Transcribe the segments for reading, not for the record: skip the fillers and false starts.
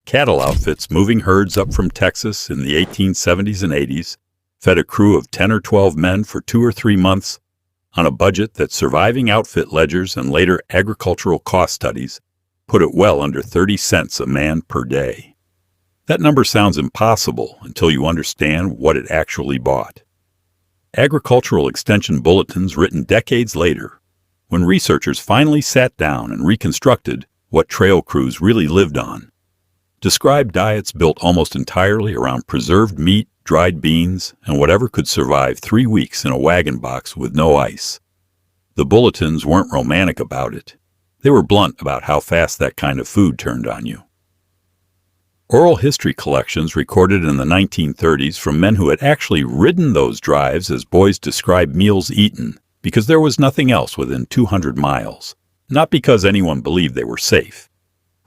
Cattle outfits moving herds up from Texas in the 1870s and 80s fed a crew of 10 or 12 men for 2 or 3 months on a budget that surviving outfit ledgers and later agricultural cost studies put it well under 30 cents a man per day. That number sounds impossible until you understand what it actually bought. Agricultural extension bulletins written decades later, when researchers finally sat down and reconstructed what trail crews really lived on, described diets built almost entirely around preserved meat, dried beans, and whatever could survive 3 weeks in a wagon box with no ice. The bulletins weren't romantic about it. They were blunt about how fast that kind of food turned on you. Oral history collections recorded in the 1930s from men who had actually ridden those drives as boys described meals eaten because there was nothing else within 200 miles, not because anyone believed they were safe.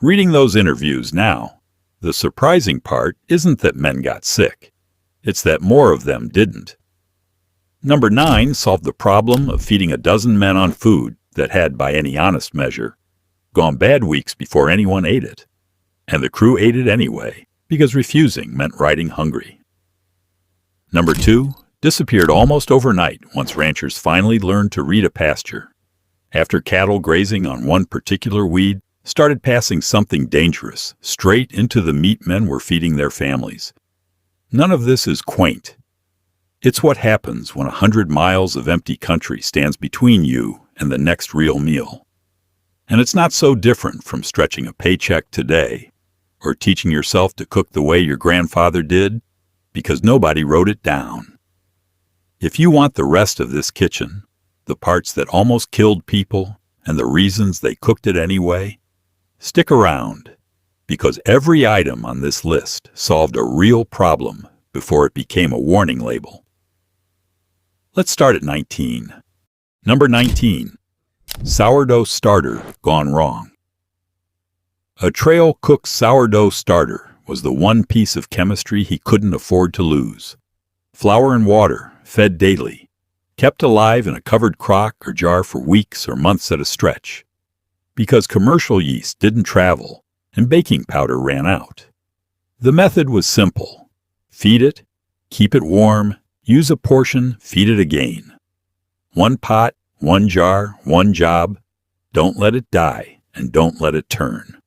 Reading those interviews now, the surprising part isn't that men got sick. It's that more of them didn't. Number 9 solved the problem of feeding a dozen men on food that had, by any honest measure, gone bad weeks before anyone ate it. And the crew ate it anyway, because refusing meant riding hungry. Number 2 disappeared almost overnight once ranchers finally learned to read a pasture. After cattle grazing on one particular weed started passing something dangerous straight into the meat men were feeding their families. None of this is quaint. It's what happens when 100 miles of empty country stands between you and the next real meal. And it's not so different from stretching a paycheck today or teaching yourself to cook the way your grandfather did because nobody wrote it down. If you want the rest of this kitchen, the parts that almost killed people and the reasons they cooked it anyway, stick around, because every item on this list solved a real problem before it became a warning label. Let's start at 19. Number 19. Sourdough starter gone wrong. A trail cook's sourdough starter was the one piece of chemistry he couldn't afford to lose. Flour and water, fed daily, kept alive in a covered crock or jar for weeks or months at a stretch, because commercial yeast didn't travel and baking powder ran out. The method was simple. Feed it, keep it warm, use a portion, feed it again. One pot, one jar, one job. Don't let it die, and don't let it turn.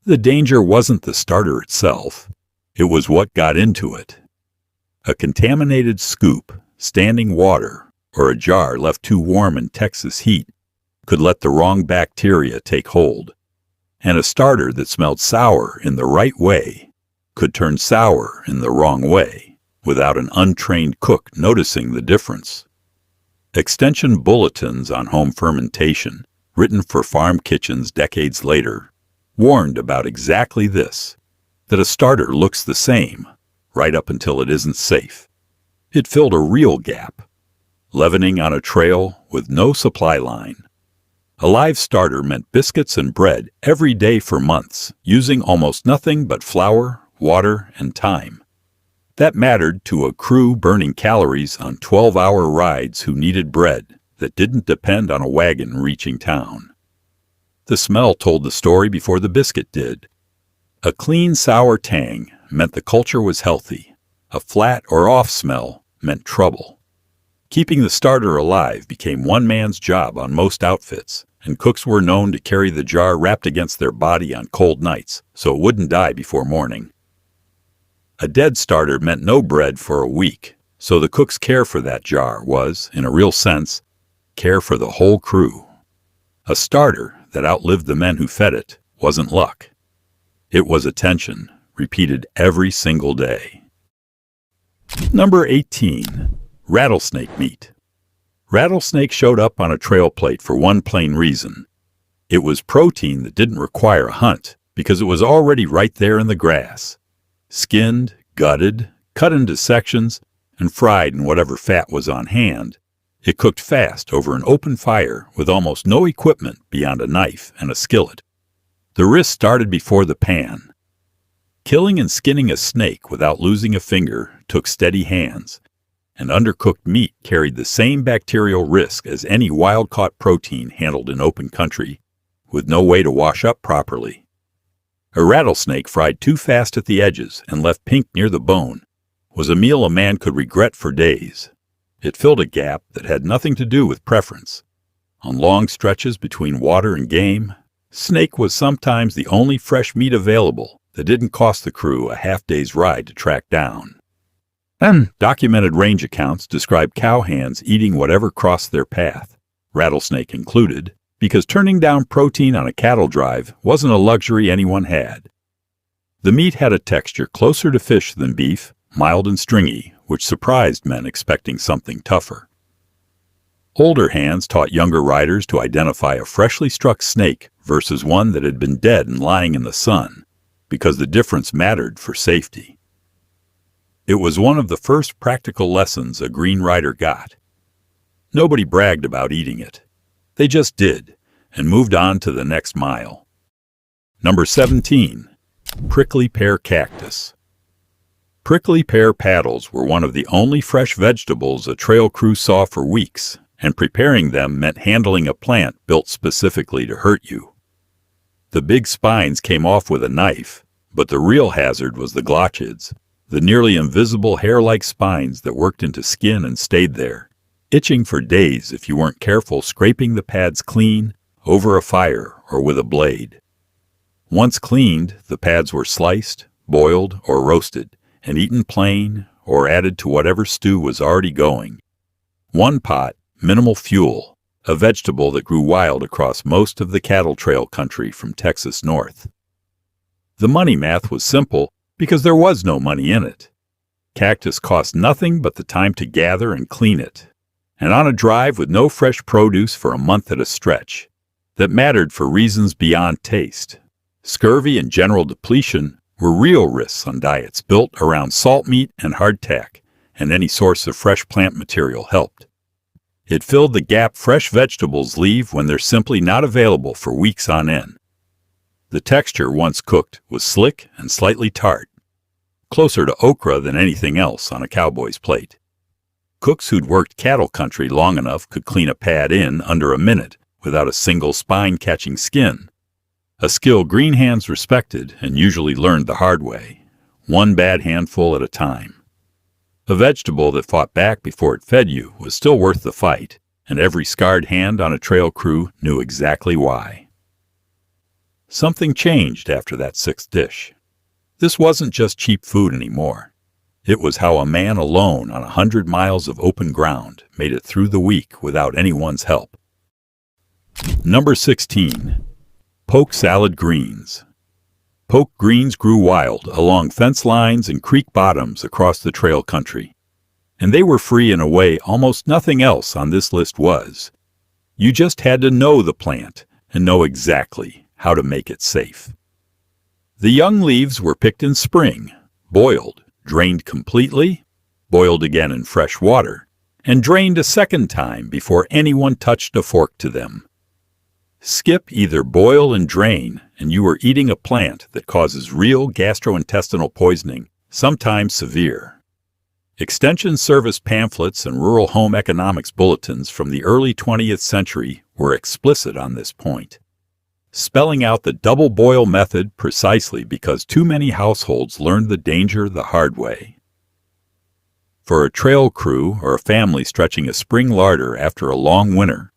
The danger wasn't the starter itself. It was what got into it. A contaminated scoop, standing water, or a jar left too warm in Texas heat could let the wrong bacteria take hold. And a starter that smelled sour in the right way could turn sour in the wrong way without an untrained cook noticing the difference. Extension bulletins on home fermentation, written for farm kitchens decades later, warned about exactly this, that a starter looks the same right up until it isn't safe. It filled a real gap, leavening on a trail with no supply line. A live starter meant biscuits and bread every day for months, using almost nothing but flour, water, and time. That mattered to a crew burning calories on 12-hour rides who needed bread that didn't depend on a wagon reaching town. The smell told the story before the biscuit did. A clean, sour tang meant the culture was healthy. A flat or off smell meant trouble. Keeping the starter alive became one man's job on most outfits, and cooks were known to carry the jar wrapped against their body on cold nights so it wouldn't die before morning. A dead starter meant no bread for a week, so the cook's care for that jar was, in a real sense, care for the whole crew. A starter that outlived the men who fed it wasn't luck. It was attention, repeated every single day. Number 18. Rattlesnake meat. Rattlesnake showed up on a trail plate for one plain reason. It was protein that didn't require a hunt because it was already right there in the grass. Skinned, gutted, cut into sections, and fried in whatever fat was on hand, it cooked fast over an open fire with almost no equipment beyond a knife and a skillet. The risk started before the pan. Killing and skinning a snake without losing a finger took steady hands, and undercooked meat carried the same bacterial risk as any wild-caught protein handled in open country, with no way to wash up properly. A rattlesnake fried too fast at the edges and left pink near the bone was a meal a man could regret for days. It filled a gap that had nothing to do with preference. On long stretches between water and game, snake was sometimes the only fresh meat available that didn't cost the crew a half-day's ride to track down. Documented range accounts describe cowhands eating whatever crossed their path, rattlesnake included, because turning down protein on a cattle drive wasn't a luxury anyone had. The meat had a texture closer to fish than beef, mild and stringy, which surprised men expecting something tougher. Older hands taught younger riders to identify a freshly struck snake versus one that had been dead and lying in the sun, because the difference mattered for safety. It was one of the first practical lessons a green rider got. Nobody bragged about eating it. They just did, and moved on to the next mile. Number 17. Prickly pear cactus. Prickly pear paddles were one of the only fresh vegetables a trail crew saw for weeks, and preparing them meant handling a plant built specifically to hurt you. The big spines came off with a knife, but the real hazard was the glochids, the nearly invisible hair-like spines that worked into skin and stayed there, itching for days if you weren't careful scraping the pads clean, over a fire, or with a blade. Once cleaned, the pads were sliced, boiled, or roasted, and eaten plain or added to whatever stew was already going. One pot, minimal fuel, a vegetable that grew wild across most of the cattle trail country from Texas north. The money math was simple because there was no money in it. Cactus cost nothing but the time to gather and clean it, and on a drive with no fresh produce for a month at a stretch, that mattered for reasons beyond taste. Scurvy and general depletion were real risks on diets built around salt meat and hardtack, and any source of fresh plant material helped. It filled the gap fresh vegetables leave when they're simply not available for weeks on end. The texture, once cooked, was slick and slightly tart, closer to okra than anything else on a cowboy's plate. Cooks who'd worked cattle country long enough could clean a pad in under a minute without a single spine-catching skin, a skill green hands respected and usually learned the hard way, one bad handful at a time. A vegetable that fought back before it fed you was still worth the fight, and every scarred hand on a trail crew knew exactly why. Something changed after that sixth dish. This wasn't just cheap food anymore. It was how a man alone on 100 miles of open ground made it through the week without anyone's help. Number 16. Poke salad greens. Poke greens grew wild along fence lines and creek bottoms across the trail country, and they were free in a way almost nothing else on this list was. You just had to know the plant and know exactly how to make it safe. The young leaves were picked in spring, boiled, drained completely, boiled again in fresh water, and drained a second time before anyone touched a fork to them. Skip either boil and drain, and you are eating a plant that causes real gastrointestinal poisoning, sometimes severe. Extension Service pamphlets and rural home economics bulletins from the early 20th century were explicit on this point, spelling out the double boil method precisely because too many households learned the danger the hard way. For a trail crew or a family stretching a spring larder after a long winter,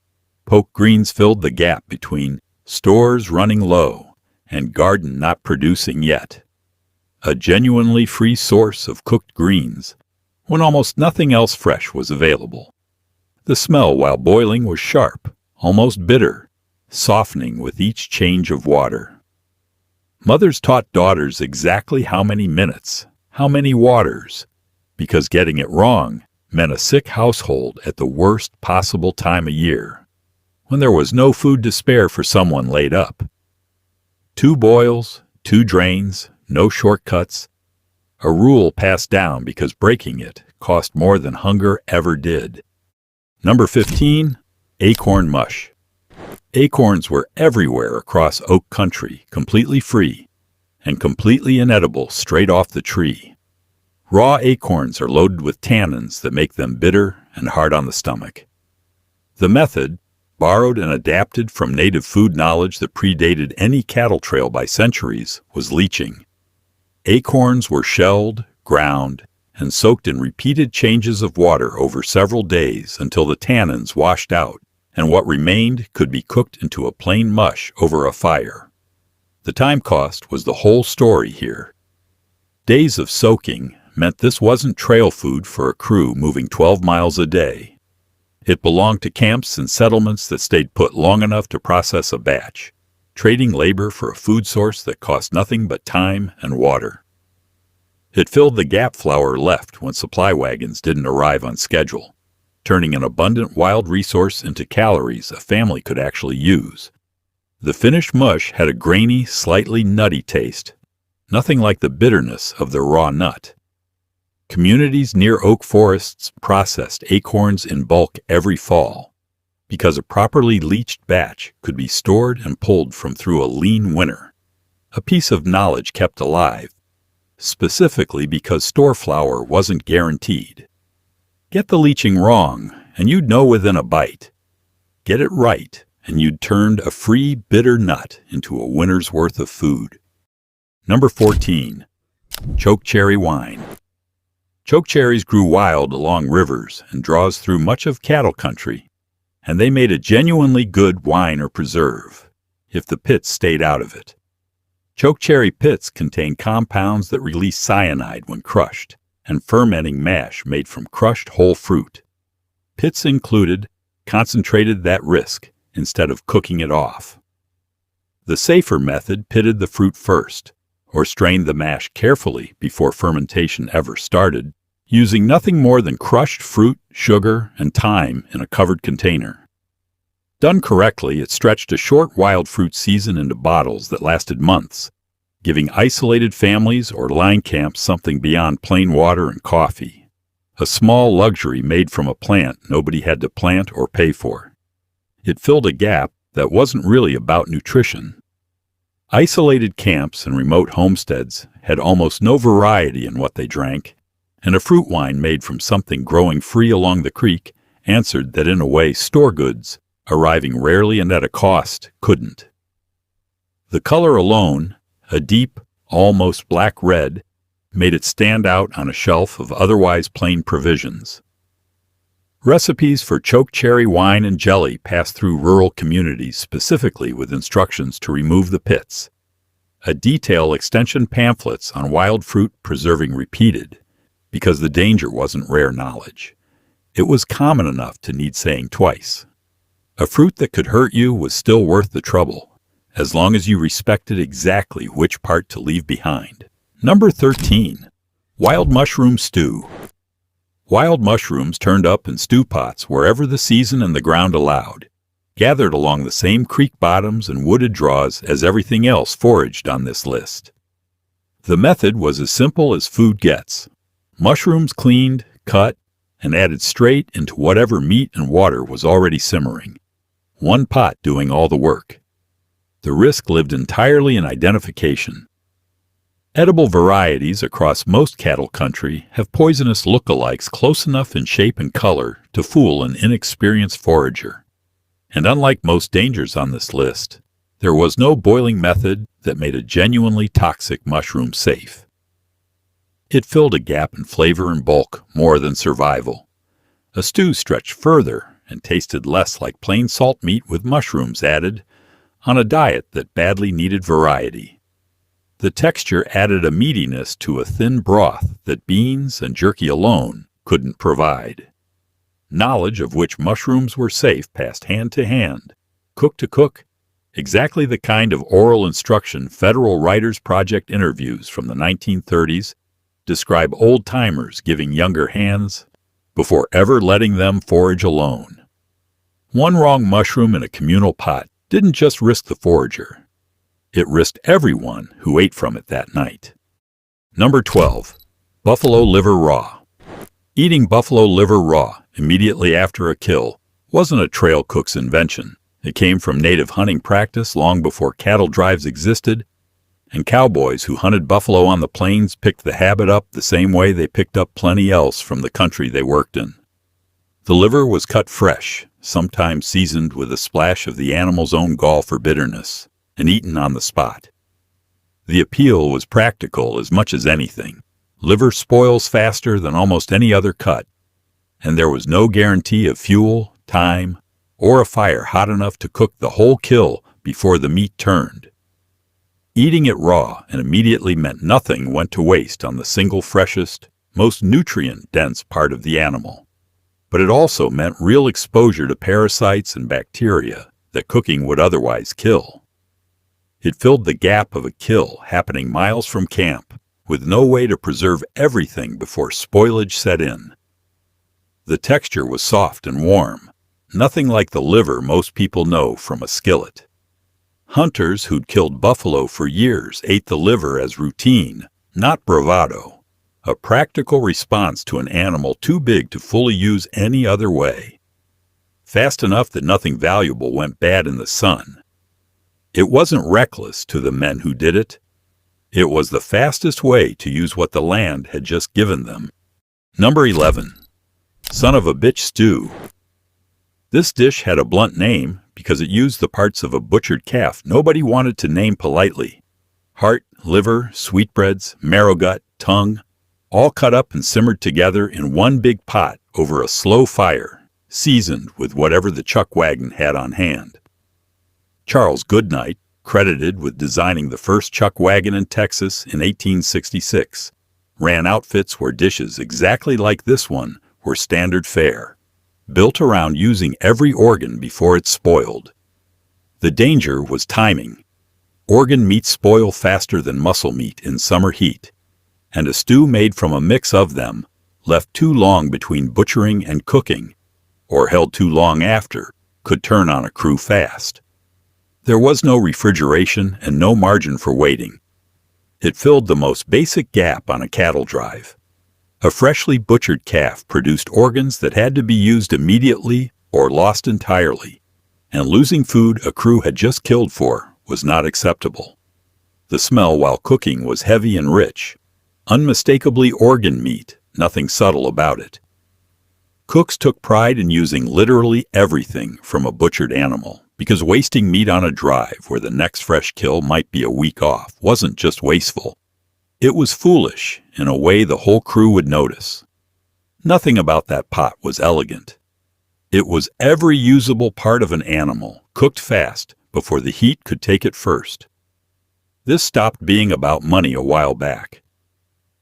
poke greens filled the gap between stores running low and garden not producing yet. A genuinely free source of cooked greens when almost nothing else fresh was available. The smell while boiling was sharp, almost bitter, softening with each change of water. Mothers taught daughters exactly how many minutes, how many waters, because getting it wrong meant a sick household at the worst possible time of year, when there was no food to spare for someone laid up. 2 boils, 2 drains, no shortcuts, a rule passed down because breaking it cost more than hunger ever did. Number 15, acorn mush. Acorns were everywhere across oak country, completely free, and completely inedible straight off the tree. Raw acorns are loaded with tannins that make them bitter and hard on the stomach. The method, borrowed and adapted from native food knowledge that predated any cattle trail by centuries, was leaching. Acorns were shelled, ground, and soaked in repeated changes of water over several days until the tannins washed out, and what remained could be cooked into a plain mush over a fire. The time cost was the whole story here. Days of soaking meant this wasn't trail food for a crew moving 12 miles a day. It belonged to camps and settlements that stayed put long enough to process a batch, trading labor for a food source that cost nothing but time and water. It filled the gap flour left when supply wagons didn't arrive on schedule, turning an abundant wild resource into calories a family could actually use. The finished mush had a grainy, slightly nutty taste, nothing like the bitterness of the raw nut. Communities near oak forests processed acorns in bulk every fall, because a properly leached batch could be stored and pulled from through a lean winter. A piece of knowledge kept alive, specifically because store flour wasn't guaranteed. Get the leaching wrong, and you'd know within a bite. Get it right, and you'd turned a free, bitter nut into a winter's worth of food. Number 14. Chokecherry wine. Chokecherries grew wild along rivers and draws through much of cattle country, and they made a genuinely good wine or preserve, if the pits stayed out of it. Chokecherry pits contain compounds that release cyanide when crushed, and fermenting mash made from crushed whole fruit. Pits included concentrated that risk instead of cooking it off. The safer method pitted the fruit first, or strained the mash carefully before fermentation ever started, using nothing more than crushed fruit, sugar, and thyme in a covered container. Done correctly, it stretched a short wild fruit season into bottles that lasted months, giving isolated families or line camps something beyond plain water and coffee, a small luxury made from a plant nobody had to plant or pay for. It filled a gap that wasn't really about nutrition. Isolated camps and remote homesteads had almost no variety in what they drank, and a fruit wine made from something growing free along the creek answered that in a way store goods, arriving rarely and at a cost, couldn't. The color alone, a deep, almost black red, made it stand out on a shelf of otherwise plain provisions. Recipes for chokecherry wine and jelly passed through rural communities specifically with instructions to remove the pits. A detail extension pamphlets on wild fruit preserving repeated, because the danger wasn't rare knowledge. It was common enough to need saying twice. A fruit that could hurt you was still worth the trouble, as long as you respected exactly which part to leave behind. Number 13. Wild mushroom stew. Wild mushrooms turned up in stew pots wherever the season and the ground allowed, gathered along the same creek bottoms and wooded draws as everything else foraged on this list. The method was as simple as food gets. Mushrooms cleaned, cut, and added straight into whatever meat and water was already simmering. One pot doing all the work. The risk lived entirely in identification. Edible varieties across most cattle country have poisonous look-alikes close enough in shape and color to fool an inexperienced forager. And unlike most dangers on this list, there was no boiling method that made a genuinely toxic mushroom safe. It filled a gap in flavor and bulk more than survival. A stew stretched further and tasted less like plain salt meat with mushrooms added on a diet that badly needed variety. The texture added a meatiness to a thin broth that beans and jerky alone couldn't provide. Knowledge of which mushrooms were safe passed hand to hand, cook to cook, exactly the kind of oral instruction Federal Writers Project interviews from the 1930s describe old-timers giving younger hands before ever letting them forage alone. One wrong mushroom in a communal pot didn't just risk the forager. It risked everyone who ate from it that night. Number 12. Buffalo liver raw. Eating buffalo liver raw immediately after a kill wasn't a trail cook's invention. It came from native hunting practice long before cattle drives existed, and cowboys who hunted buffalo on the plains picked the habit up the same way they picked up plenty else from the country they worked in. The liver was cut fresh, sometimes seasoned with a splash of the animal's own gall for bitterness, and eaten on the spot. The appeal was practical as much as anything. Liver spoils faster than almost any other cut, and there was no guarantee of fuel, time, or a fire hot enough to cook the whole kill before the meat turned. Eating it raw and immediately meant nothing went to waste on the single freshest, most nutrient-dense part of the animal. But it also meant real exposure to parasites and bacteria that cooking would otherwise kill. It filled the gap of a kill happening miles from camp, with no way to preserve everything before spoilage set in. The texture was soft and warm, nothing like the liver most people know from a skillet. Hunters who'd killed buffalo for years ate the liver as routine, not bravado, a practical response to an animal too big to fully use any other way. Fast enough that nothing valuable went bad in the sun. It wasn't reckless to the men who did it. It was the fastest way to use what the land had just given them. Number 11. Son of a bitch stew. This dish had a blunt name because it used the parts of a butchered calf nobody wanted to name politely. Heart, liver, sweetbreads, marrow gut, tongue, all cut up and simmered together in one big pot over a slow fire, seasoned with whatever the chuck wagon had on hand. Charles Goodnight, credited with designing the first chuck wagon in Texas in 1866, ran outfits where dishes exactly like this one were standard fare, built around using every organ before it spoiled. The danger was timing. Organ meats spoil faster than muscle meat in summer heat, and a stew made from a mix of them, left too long between butchering and cooking, or held too long after, could turn on a crew fast. There was no refrigeration and no margin for waiting. It filled the most basic gap on a cattle drive. A freshly butchered calf produced organs that had to be used immediately or lost entirely, and losing food a crew had just killed for was not acceptable. The smell while cooking was heavy and rich, unmistakably organ meat, nothing subtle about it. Cooks took pride in using literally everything from a butchered animal, because wasting meat on a drive where the next fresh kill might be a week off wasn't just wasteful. It was foolish in a way the whole crew would notice. Nothing about that pot was elegant. It was every usable part of an animal, cooked fast before the heat could take it first. This stopped being about money a while back.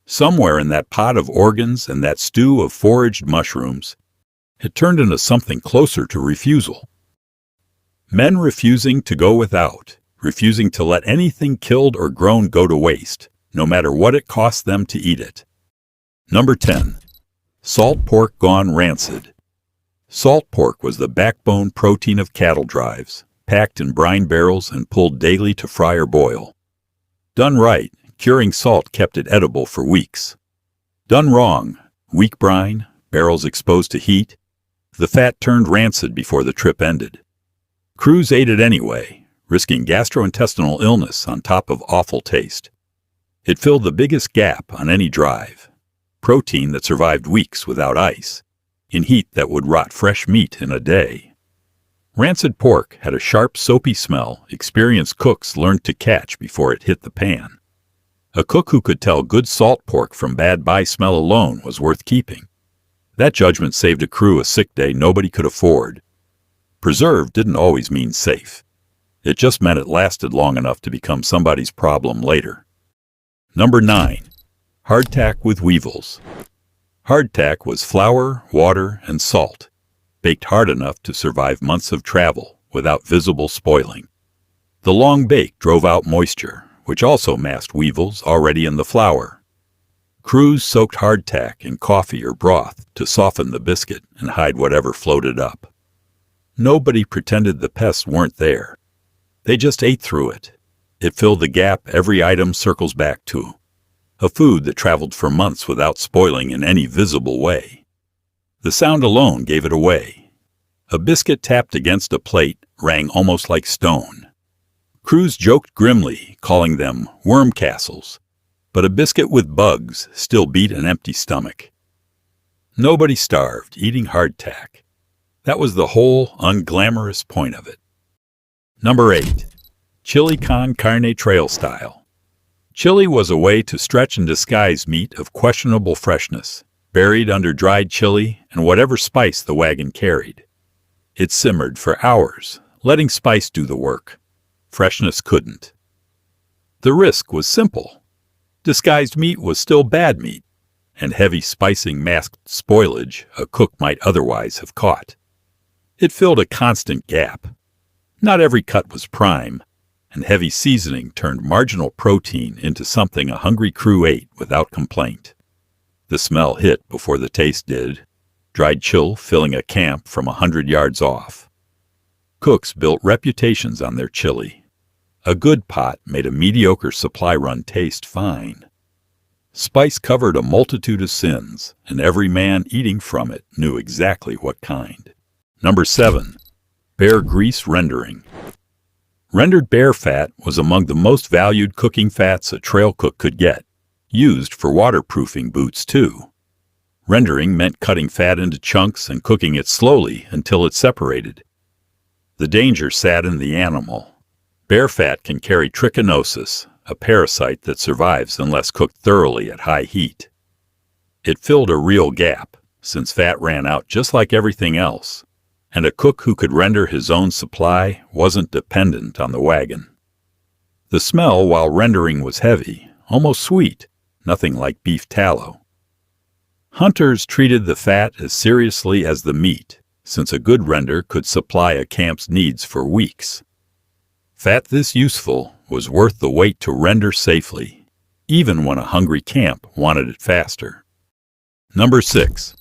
Somewhere in that pot of organs and that stew of foraged mushrooms, it turned into something closer to refusal. Men refusing to go without, refusing to let anything killed or grown go to waste, no matter what it cost them to eat it. Number 10. Salt pork gone rancid. Salt pork was the backbone protein of cattle drives, packed in brine barrels and pulled daily to fry or boil. Done right, curing salt kept it edible for weeks. Done wrong, weak brine, barrels exposed to heat, the fat turned rancid before the trip ended. Crews ate it anyway, risking gastrointestinal illness on top of awful taste. It filled the biggest gap on any drive. Protein that survived weeks without ice, in heat that would rot fresh meat in a day. Rancid pork had a sharp, soapy smell experienced cooks learned to catch before it hit the pan. A cook who could tell good salt pork from bad by smell alone was worth keeping. That judgment saved a crew a sick day nobody could afford. Preserved didn't always mean safe. It just meant it lasted long enough to become somebody's problem later. Number 9. Hardtack with weevils. Hardtack was flour, water, and salt, baked hard enough to survive months of travel without visible spoiling. The long bake drove out moisture, which also masked weevils already in the flour. Crews soaked hardtack in coffee or broth to soften the biscuit and hide whatever floated up. Nobody pretended the pests weren't there. They just ate through it. It filled the gap every item circles back to. A food that traveled for months without spoiling in any visible way. The sound alone gave it away. A biscuit tapped against a plate rang almost like stone. Crews joked grimly, calling them worm castles, but a biscuit with bugs still beat an empty stomach. Nobody starved eating hardtack. That was the whole unglamorous point of it. Number 8. Chili con carne trail style. Chili was a way to stretch and disguise meat of questionable freshness, buried under dried chili and whatever spice the wagon carried. It simmered for hours, letting spice do the work. Freshness couldn't. The risk was simple. Disguised meat was still bad meat, and heavy spicing masked spoilage a cook might otherwise have caught. It filled a constant gap. Not every cut was prime, and heavy seasoning turned marginal protein into something a hungry crew ate without complaint. The smell hit before the taste did, dried chill filling a camp from 100 yards off. Cooks built reputations on their chili. A good pot made a mediocre supply run taste fine. Spice covered a multitude of sins, and every man eating from it knew exactly what kind. Number 7. Bear grease rendering. Rendered bear fat was among the most valued cooking fats a trail cook could get, used for waterproofing boots too. Rendering meant cutting fat into chunks and cooking it slowly until it separated. The danger sat in the animal. Bear fat can carry trichinosis, a parasite that survives unless cooked thoroughly at high heat. It filled a real gap, since fat ran out just like everything else, and a cook who could render his own supply wasn't dependent on the wagon. The smell while rendering was heavy, almost sweet, nothing like beef tallow. Hunters treated the fat as seriously as the meat, since a good render could supply a camp's needs for weeks. Fat this useful was worth the wait to render safely, even when a hungry camp wanted it faster. Number 6.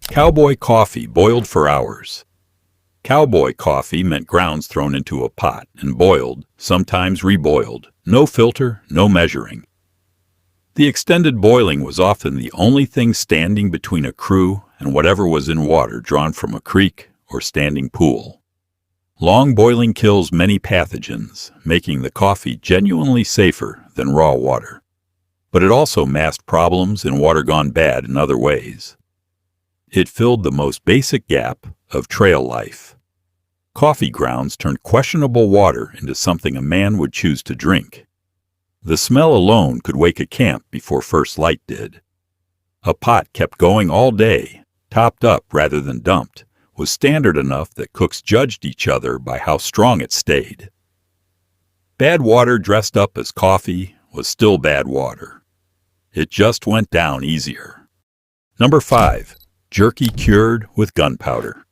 Cowboy coffee boiled for hours. Cowboy coffee meant grounds thrown into a pot and boiled, sometimes reboiled, no filter, no measuring. The extended boiling was often the only thing standing between a crew and whatever was in water drawn from a creek or standing pool. Long boiling kills many pathogens, making the coffee genuinely safer than raw water. But it also masked problems in water gone bad in other ways. It filled the most basic gap of trail life. Coffee grounds turned questionable water into something a man would choose to drink. The smell alone could wake a camp before first light did. A pot kept going all day, topped up rather than dumped, was standard enough that cooks judged each other by how strong it stayed. Bad water dressed up as coffee was still bad water. It just went down easier. Number 5. Jerky cured with gunpowder.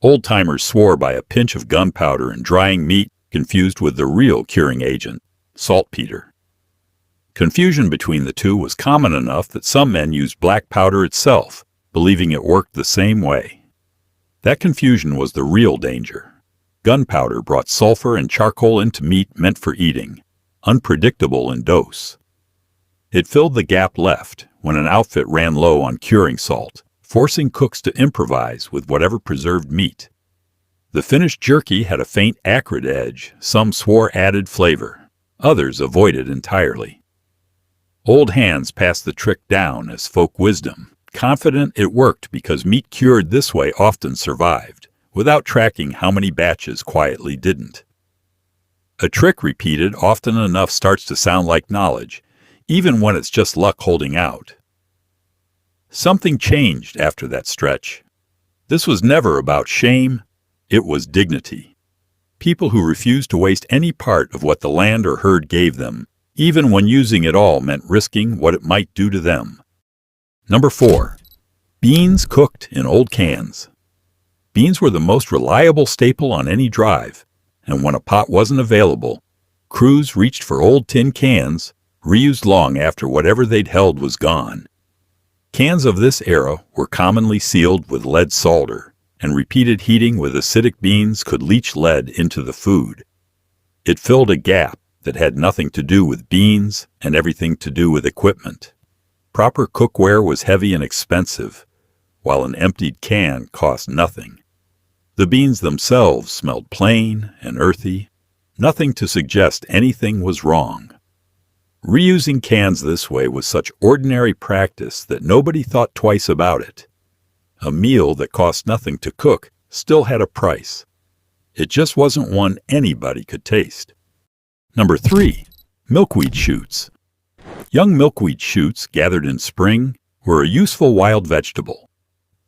Old-timers swore by a pinch of gunpowder in drying meat confused with the real curing agent, saltpeter. Confusion between the two was common enough that some men used black powder itself, believing it worked the same way. That confusion was the real danger. Gunpowder brought sulfur and charcoal into meat meant for eating, unpredictable in dose. It filled the gap left when an outfit ran low on curing salt, forcing cooks to improvise with whatever preserved meat. The finished jerky had a faint acrid edge, some swore added flavor, others avoided entirely. Old hands passed the trick down as folk wisdom, confident it worked because meat cured this way often survived, without tracking how many batches quietly didn't. A trick repeated often enough starts to sound like knowledge, even when it's just luck holding out. Something changed after that stretch. This was never about shame, it was dignity. People who refused to waste any part of what the land or herd gave them, even when using it all meant risking what it might do to them. Number 4. Beans cooked in old cans. Beans were the most reliable staple on any drive, and when a pot wasn't available, crews reached for old tin cans, reused long after whatever they'd held was gone. Cans of this era were commonly sealed with lead solder, and repeated heating with acidic beans could leach lead into the food. It filled a gap that had nothing to do with beans and everything to do with equipment. Proper cookware was heavy and expensive, while an emptied can cost nothing. The beans themselves smelled plain and earthy, nothing to suggest anything was wrong. Reusing cans this way was such ordinary practice that nobody thought twice about it. A meal that cost nothing to cook still had a price. It just wasn't one anybody could taste. Number 3. Milkweed shoots. Young milkweed shoots gathered in spring were a useful wild vegetable,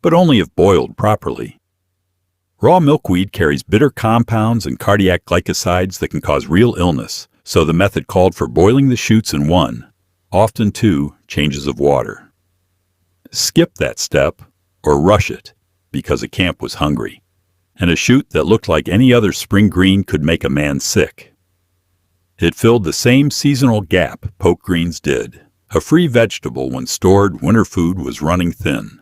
but only if boiled properly. Raw milkweed carries bitter compounds and cardiac glycosides that can cause real illness, so the method called for boiling the shoots in 1, often 2, changes of water. Skip that step, or rush it, because a camp was hungry, and a shoot that looked like any other spring green could make a man sick. It filled the same seasonal gap poke greens did, a free vegetable when stored winter food was running thin.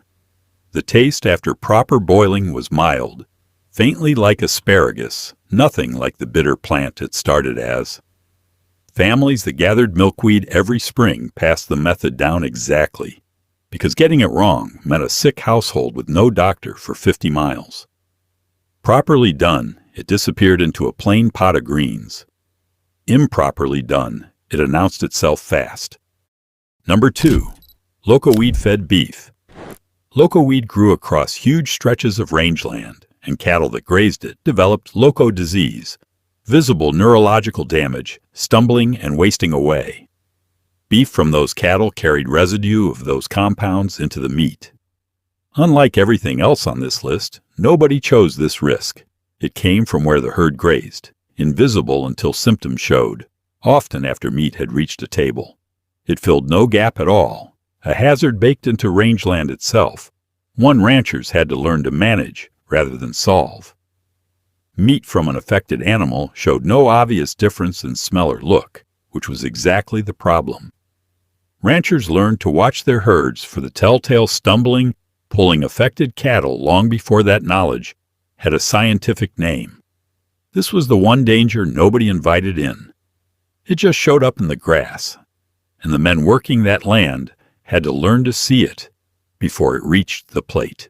The taste after proper boiling was mild, faintly like asparagus, nothing like the bitter plant it started as. Families that gathered milkweed every spring passed the method down exactly, because getting it wrong meant a sick household with no doctor for 50 miles. Properly done, it disappeared into a plain pot of greens. Improperly done, it announced itself fast. Number 2. Loco-weed-fed beef. Loco-weed grew across huge stretches of rangeland, and cattle that grazed it developed loco disease, visible neurological damage, stumbling and wasting away. Beef from those cattle carried residue of those compounds into the meat. Unlike everything else on this list, nobody chose this risk. It came from where the herd grazed, invisible until symptoms showed, often after meat had reached a table. It filled no gap at all, a hazard baked into rangeland itself, one ranchers had to learn to manage rather than solve. Meat from an affected animal showed no obvious difference in smell or look, which was exactly the problem. Ranchers learned to watch their herds for the telltale stumbling, pulling affected cattle long before that knowledge had a scientific name. This was the one danger nobody invited in. It just showed up in the grass, and the men working that land had to learn to see it before it reached the plate.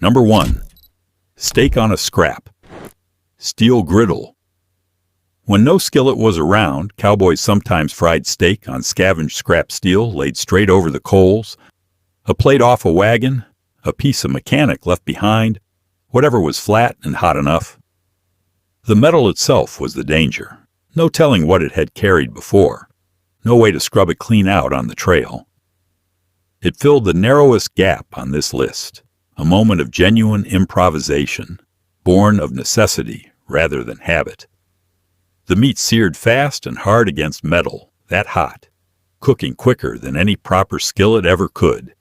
Number 1. Steak on a scrap. Steel griddle. When no skillet was around, cowboys sometimes fried steak on scavenged scrap steel laid straight over the coals, a plate off a wagon, a piece of mechanic left behind, whatever was flat and hot enough. The metal itself was the danger. No telling what it had carried before. No way to scrub it clean out on the trail. It filled the narrowest gap on this list, a moment of genuine improvisation, born of necessity rather than habit. The meat seared fast and hard against metal, that hot, cooking quicker than any proper skillet ever could.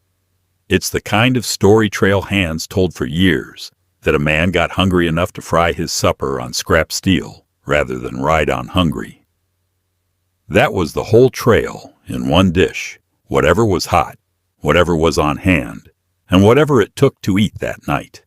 It's the kind of story trail hands told for years that a man got hungry enough to fry his supper on scrap steel rather than ride on hungry. That was the whole trail in one dish, whatever was hot, whatever was on hand, and whatever it took to eat that night.